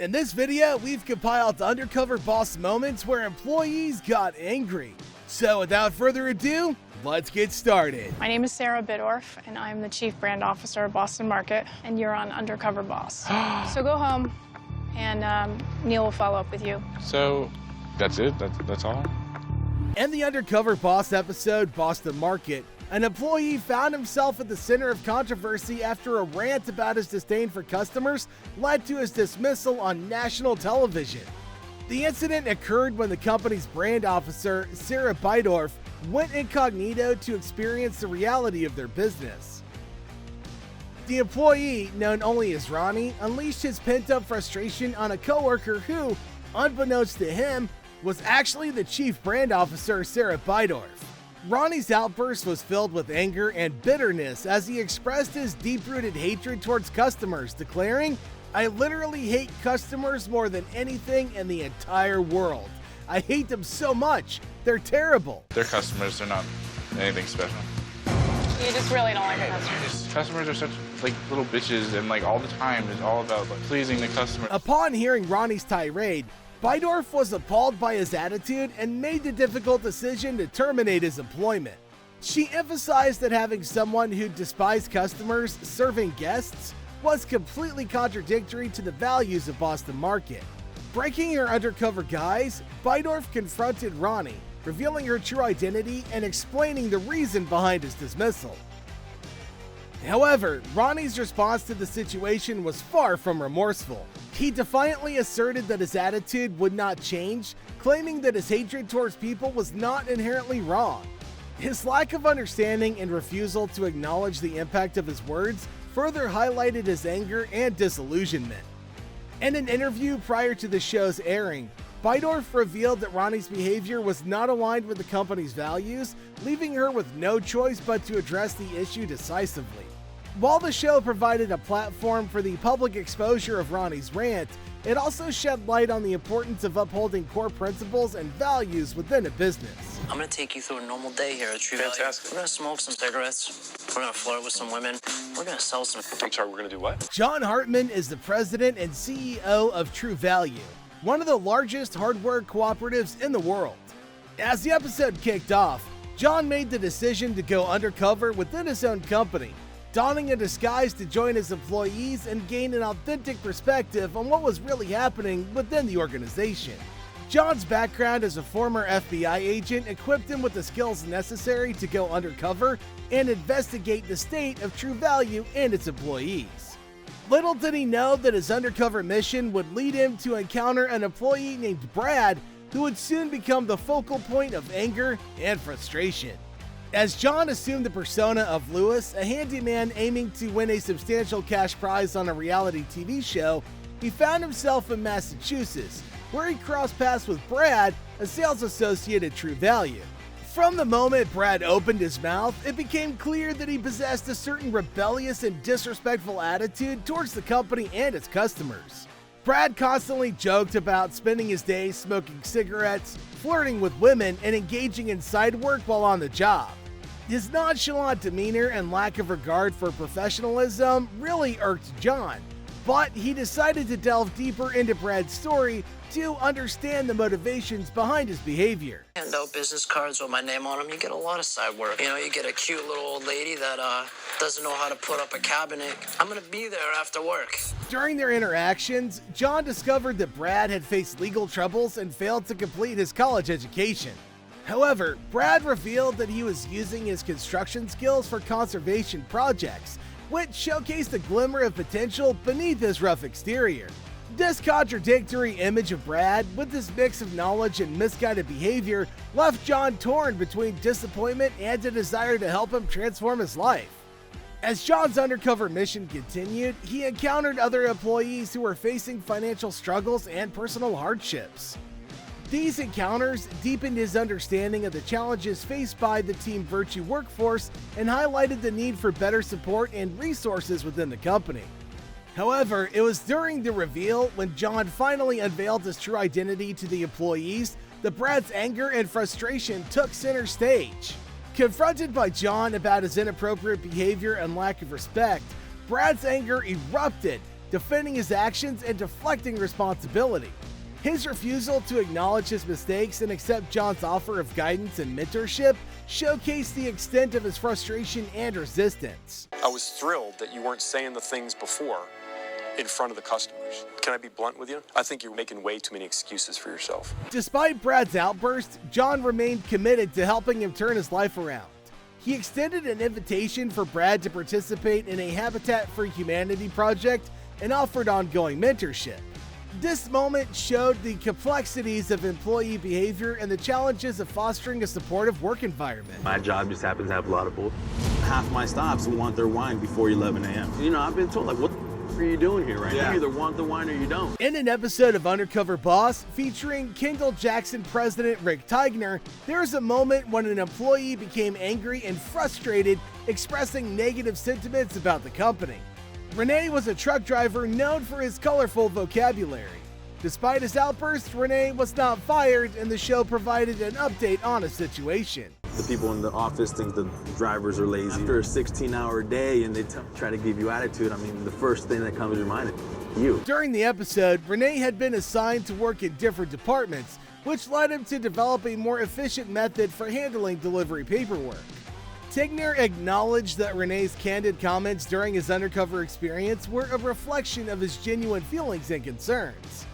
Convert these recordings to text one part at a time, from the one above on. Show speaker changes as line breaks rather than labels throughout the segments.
In this video, we've compiled undercover boss moments where employees got angry. So without further ado, let's get started.
My name is Sarah Bidorf, and I'm the Chief Brand Officer of Boston Market, and you're on Undercover Boss. So go home, and Neil will follow up with you.
So that's it? That's all?
In the Undercover Boss episode, Boston Market, an employee found himself at the center of controversy after a rant about his disdain for customers led to his dismissal on national television. The incident occurred when the company's brand officer, Sarah Bidorf, went incognito to experience the reality of their business. The employee, known only as Ronnie, unleashed his pent-up frustration on a coworker who, unbeknownst to him, was actually the chief brand officer, Sarah Bidorf. Ronnie's outburst was filled with anger and bitterness as he expressed his deep-rooted hatred towards customers, declaring, "I literally hate customers more than anything in the entire world. I hate them so much. They're terrible."
They're customers, they're not anything special.
You just really don't like customers.
Customers are such little bitches, and all the time it's all about pleasing the customer.
Upon hearing Ronnie's tirade, Bidorf was appalled by his attitude and made the difficult decision to terminate his employment. She emphasized that having someone who despised customers serving guests was completely contradictory to the values of Boston Market. Breaking her undercover guise, Bidorf confronted Ronnie, revealing her true identity and explaining the reason behind his dismissal. However, Ronnie's response to the situation was far from remorseful. He defiantly asserted that his attitude would not change, claiming that his hatred towards people was not inherently wrong. His lack of understanding and refusal to acknowledge the impact of his words further highlighted his anger and disillusionment. In an interview prior to the show's airing, Bidorf revealed that Ronnie's behavior was not aligned with the company's values, leaving her with no choice but to address the issue decisively. While the show provided a platform for the public exposure of Ronnie's rant, it also shed light on the importance of upholding core principles and values within a business.
I'm gonna take you through a normal day here at True Value.
Fantastic.
We're gonna smoke some cigarettes. We're gonna flirt with some women. We're gonna sell some.
I'm sorry, we're gonna do what?
John Hartman is the president and CEO of True Value, one of the largest hardware cooperatives in the world. As the episode kicked off, John made the decision to go undercover within his own company, donning a disguise to join his employees and gain an authentic perspective on what was really happening within the organization. John's background as a former FBI agent equipped him with the skills necessary to go undercover and investigate the state of True Value and its employees. Little did he know that his undercover mission would lead him to encounter an employee named Brad, who would soon become the focal point of anger and frustration. As John assumed the persona of Lewis, a handyman aiming to win a substantial cash prize on a reality TV show, he found himself in Massachusetts, where he crossed paths with Brad, a sales associate at True Value. From the moment Brad opened his mouth, it became clear that he possessed a certain rebellious and disrespectful attitude towards the company and its customers. Brad constantly joked about spending his days smoking cigarettes, flirting with women, and engaging in side work while on the job. His nonchalant demeanor and lack of regard for professionalism really irked John, but he decided to delve deeper into Brad's story to understand the motivations behind his behavior.
Hand out business cards with my name on them. You get a lot of side work. You get a cute little old lady that doesn't know how to put up a cabinet. I'm gonna be there after work.
During their interactions, John discovered that Brad had faced legal troubles and failed to complete his college education. However, Brad revealed that he was using his construction skills for conservation projects, which showcased a glimmer of potential beneath his rough exterior. This contradictory image of Brad, with his mix of knowledge and misguided behavior, left John torn between disappointment and a desire to help him transform his life. As John's undercover mission continued, he encountered other employees who were facing financial struggles and personal hardships. These encounters deepened his understanding of the challenges faced by the Team Virtue workforce and highlighted the need for better support and resources within the company. However, it was during the reveal, when John finally unveiled his true identity to the employees, that Brad's anger and frustration took center stage. Confronted by John about his inappropriate behavior and lack of respect, Brad's anger erupted, defending his actions and deflecting responsibility. His refusal to acknowledge his mistakes and accept John's offer of guidance and mentorship showcased the extent of his frustration and resistance.
I was thrilled that you weren't saying the things before in front of the customers. Can I be blunt with you? I think you're making way too many excuses for yourself.
Despite Brad's outburst, John remained committed to helping him turn his life around. He extended an invitation for Brad to participate in a Habitat for Humanity project and offered ongoing mentorship. This moment showed the complexities of employee behavior and the challenges of fostering a supportive work environment.
My job just happens to have a lot of bull. Half my stops want their wine before 11 a.m. You know, I've been told, like, what the are you doing here right now? You either want the wine or you don't.
In an episode of Undercover Boss featuring Kendall Jackson president Rick Tigner, there's a moment when an employee became angry and frustrated, expressing negative sentiments about the company. Renee was a truck driver known for his colorful vocabulary. Despite his outburst, Renee was not fired, and the show provided an update on a situation.
The people in the office think the drivers are lazy. After a 16-hour day and they try to give you attitude, I mean, the first thing that comes to your mind is you.
During the episode, Renee had been assigned to work in different departments, which led him to develop a more efficient method for handling delivery paperwork. Tigner acknowledged that Renee's candid comments during his undercover experience were a reflection of his genuine feelings and concerns.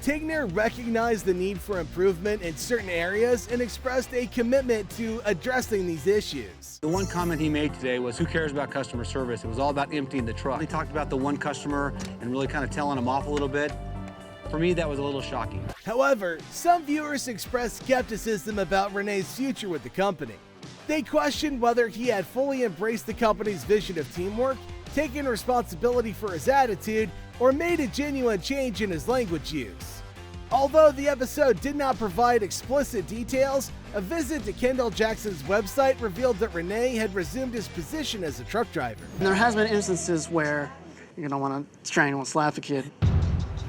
Tigner recognized the need for improvement in certain areas and expressed a commitment to addressing these issues.
The one comment he made today was, who cares about customer service? It was all about emptying the truck. He talked about the one customer and really kind of telling him off a little bit. For me, that was a little shocking.
However, some viewers expressed skepticism about Renee's future with the company. They questioned whether he had fully embraced the company's vision of teamwork, taken responsibility for his attitude, or made a genuine change in his language use. Although the episode did not provide explicit details, a visit to Kendall Jackson's website revealed that Renee had resumed his position as a truck driver.
There has been instances where you're gonna want to strangle and slap a kid.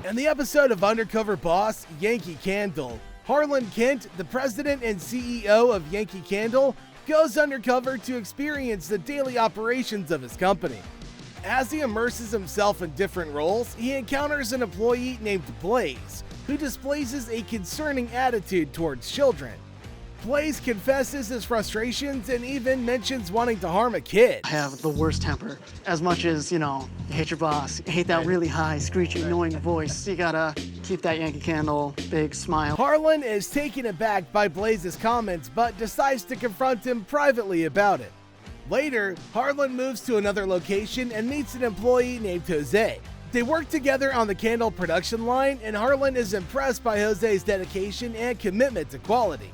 In the episode of Undercover Boss, Yankee Candle, Harlan Kent, the president and CEO of Yankee Candle, goes undercover to experience the daily operations of his company. As he immerses himself in different roles, he encounters an employee named Blaze, who displays a concerning attitude towards children. Blaze confesses his frustrations and even mentions wanting to harm a kid.
I have the worst temper. As much as, you hate your boss, you hate that really high, screechy, annoying voice. You gotta keep that Yankee Candle big smile.
Harlan is taken aback by Blaze's comments, but decides to confront him privately about it. Later, Harlan moves to another location and meets an employee named Jose. They work together on the candle production line, and Harlan is impressed by Jose's dedication and commitment to quality.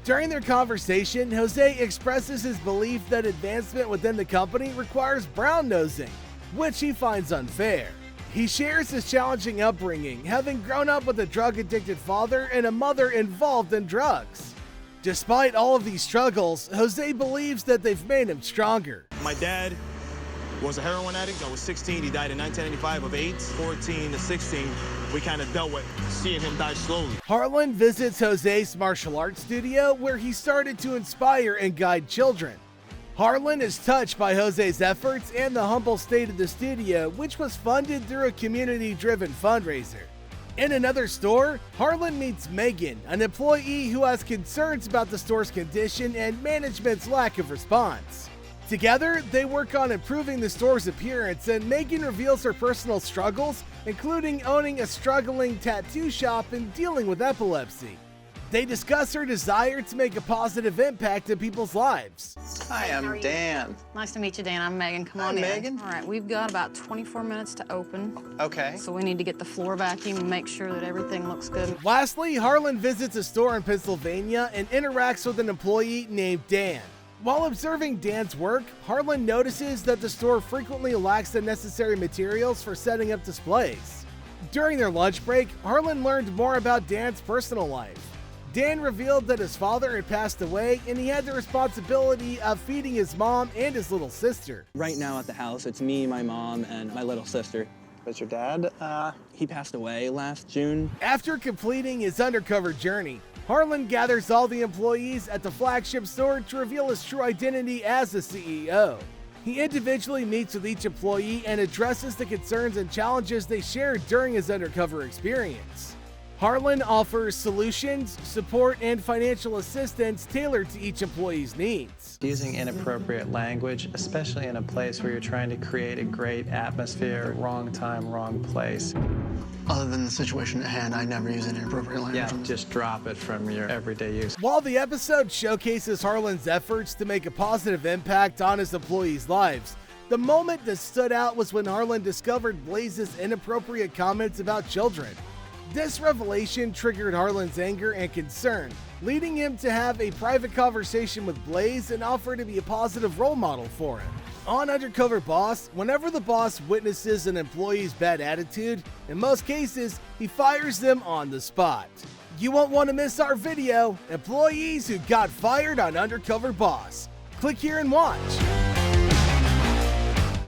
During their conversation, Jose expresses his belief that advancement within the company requires brown-nosing, which he finds unfair. He shares his challenging upbringing, having grown up with a drug-addicted father and a mother involved in drugs. Despite all of these struggles, Jose believes that they've made him stronger.
My dad was a heroin addict. I was 16. He died in 1995 of AIDS. 14 to 16, we kind of dealt with seeing him die slowly.
Harlan visits Jose's martial arts studio, where he started to inspire and guide children. Harlan is touched by Jose's efforts and the humble state of the studio, which was funded through a community-driven fundraiser. In another store, Harlan meets Megan, an employee who has concerns about the store's condition and management's lack of response. Together, they work on improving the store's appearance, and Megan reveals her personal struggles, including owning a struggling tattoo shop and dealing with epilepsy. They discuss her desire to make a positive impact in people's lives.
Hi, I'm Dan.
Nice to meet you, Dan. I'm Megan. Come on in.
Megan.
All right, we've got about 24 minutes to open.
Okay.
So we need to get the floor vacuum and make sure that everything looks good.
Lastly, Harlan visits a store in Pennsylvania and interacts with an employee named Dan. While observing Dan's work, Harlan notices that the store frequently lacks the necessary materials for setting up displays. During their lunch break, Harlan learned more about Dan's personal life. Dan revealed that his father had passed away and he had the responsibility of feeding his mom and his little sister.
Right now at the house, it's me, my mom, and my little sister.
What's your dad?
He passed away last June.
After completing his undercover journey, Harlan gathers all the employees at the flagship store to reveal his true identity as the CEO. He individually meets with each employee and addresses the concerns and challenges they shared during his undercover experience. Harlan offers solutions, support, and financial assistance tailored to each employee's needs.
Using inappropriate language, especially in a place where you're trying to create a great atmosphere, wrong time, wrong place.
Other than the situation at hand, I never use any inappropriate language.
Yeah, just drop it from your everyday use.
While the episode showcases Harlan's efforts to make a positive impact on his employees' lives, the moment that stood out was when Harlan discovered Blaze's inappropriate comments about children. This revelation triggered Harlan's anger and concern, leading him to have a private conversation with Blaze and offer to be a positive role model for him. On Undercover Boss, whenever the boss witnesses an employee's bad attitude, in most cases, he fires them on the spot. You won't want to miss our video, Employees Who Got Fired on Undercover Boss. Click here and watch.